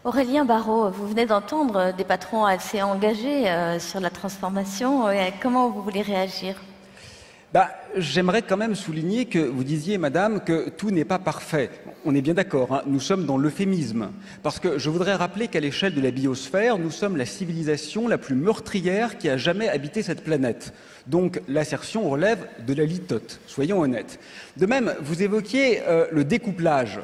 Aurélien Barraud, vous venez d'entendre des patrons assez engagés sur la transformation. Comment vous voulez réagir? J'aimerais quand même souligner que vous disiez, madame, que tout n'est pas parfait. On est bien d'accord, hein, nous sommes dans l'euphémisme. Parce que je voudrais rappeler qu'à l'échelle de la biosphère, nous sommes la civilisation la plus meurtrière qui a jamais habité cette planète. Donc l'assertion relève de la litote, soyons honnêtes. De même, vous évoquiez le découplage.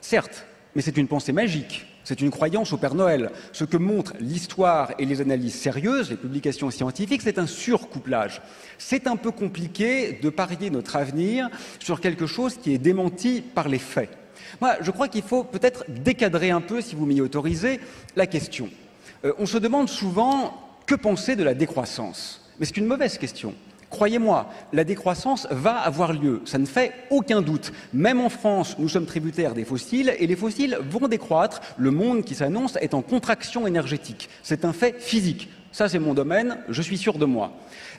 Certes, mais c'est une pensée magique. C'est une croyance au Père Noël. Ce que montrent l'histoire et les analyses sérieuses, les publications scientifiques, c'est un surcouplage. C'est un peu compliqué de parier notre avenir sur quelque chose qui est démenti par les faits. Moi, je crois qu'il faut peut-être décadrer un peu, si vous m'y autorisez, la question. On se demande souvent que penser de la décroissance. Mais c'est une mauvaise question. Croyez-moi, la décroissance va avoir lieu, ça ne fait aucun doute. Même en France, nous sommes tributaires des fossiles et les fossiles vont décroître. Le monde qui s'annonce est en contraction énergétique. C'est un fait physique. Ça, c'est mon domaine, je suis sûr de moi.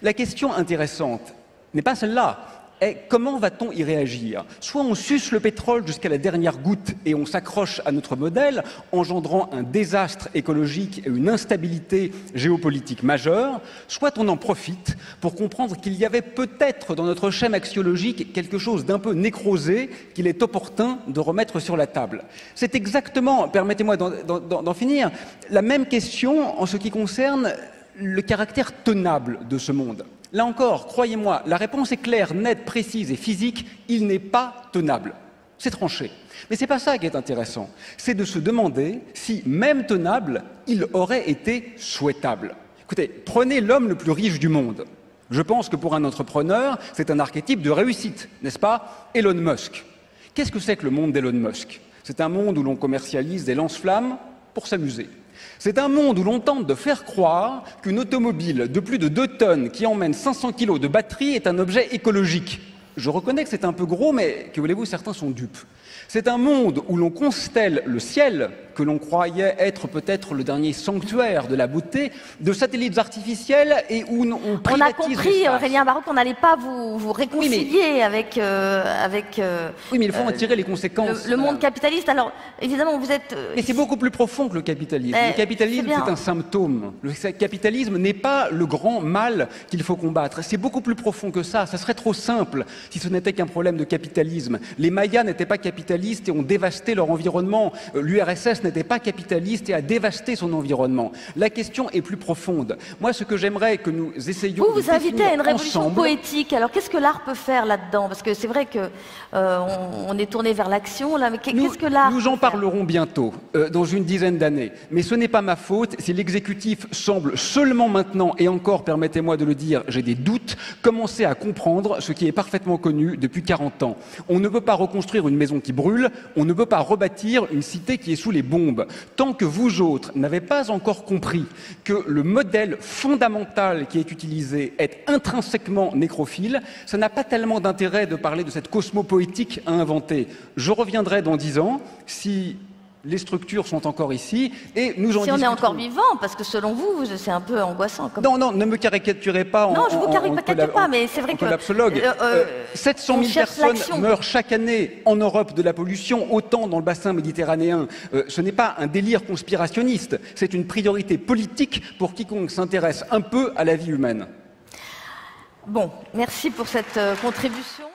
La question intéressante n'est pas celle-là. Comment va-t-on y réagir? Soit on suce le pétrole jusqu'à la dernière goutte et on s'accroche à notre modèle, engendrant un désastre écologique et une instabilité géopolitique majeure, soit on en profite pour comprendre qu'il y avait peut-être dans notre schème axiologique quelque chose d'un peu nécrosé qu'il est opportun de remettre sur la table. C'est exactement, permettez-moi d'en finir, la même question en ce qui concerne le caractère tenable de ce monde. Là encore, croyez-moi, la réponse est claire, nette, précise et physique, il n'est pas tenable. C'est tranché. Mais ce n'est pas ça qui est intéressant. C'est de se demander si, même tenable, il aurait été souhaitable. Écoutez, prenez l'homme le plus riche du monde. Je pense que pour un entrepreneur, c'est un archétype de réussite, n'est-ce pas? Elon Musk. Qu'est-ce que c'est que le monde d'Elon Musk? C'est un monde où l'on commercialise des lance-flammes pour s'amuser. C'est un monde où l'on tente de faire croire qu'une automobile de plus de 2 tonnes qui emmène 500 kilos de batterie est un objet écologique. Je reconnais que c'est un peu gros, mais que voulez-vous, certains sont dupes. C'est un monde où l'on constelle le ciel, que l'on croyait être peut-être le dernier sanctuaire de la beauté, de satellites artificiels et où on privatise. On a compris, Aurélien Barraud, qu'on n'allait pas vous réconcilier avec. Oui, mais il faut en tirer les conséquences. Le monde capitaliste. Alors, évidemment, vous êtes. Mais c'est beaucoup plus profond que le capitalisme. Le capitalisme, c'est un symptôme. Le capitalisme n'est pas le grand mal qu'il faut combattre. C'est beaucoup plus profond que ça. Ça serait trop simple si ce n'était qu'un problème de capitalisme. Les Mayas n'étaient pas capitalistes et ont dévasté leur environnement. L'URSS n'était pas capitaliste et a dévasté son environnement. La question est plus profonde. Moi, ce que j'aimerais que nous essayions de vous invitez à une révolution ensemble... poétique. Alors, qu'est-ce que l'art peut faire là-dedans? Parce que c'est vrai que on est tourné vers l'action, là, mais qu'est-ce que l'art... Nous en parlerons bientôt, dans une dizaine d'années. Mais ce n'est pas ma faute si l'exécutif semble seulement maintenant, et encore, permettez-moi de le dire, j'ai des doutes, commencer à comprendre ce qui est parfaitement connu depuis 40 ans. On ne peut pas reconstruire une maison qui brûle, on ne peut pas rebâtir une cité qui est sous les bombes. Tant que vous autres n'avez pas encore compris que le modèle fondamental qui est utilisé est intrinsèquement nécrophile, ça n'a pas tellement d'intérêt de parler de cette cosmopoétique à inventer. Je reviendrai dans 10 ans, si les structures sont encore ici, et nous en discuterons. Si on est encore vivant, parce que selon vous, c'est un peu angoissant. Comme... Non, ne me caricaturez pas en... Non, je vous caricature pas, mais c'est vrai que... collapsologue. 700 000 personnes meurent chaque année en Europe de la pollution, autant dans le bassin méditerranéen. Ce n'est pas un délire conspirationniste, c'est une priorité politique pour quiconque s'intéresse un peu à la vie humaine. Bon, merci pour cette contribution.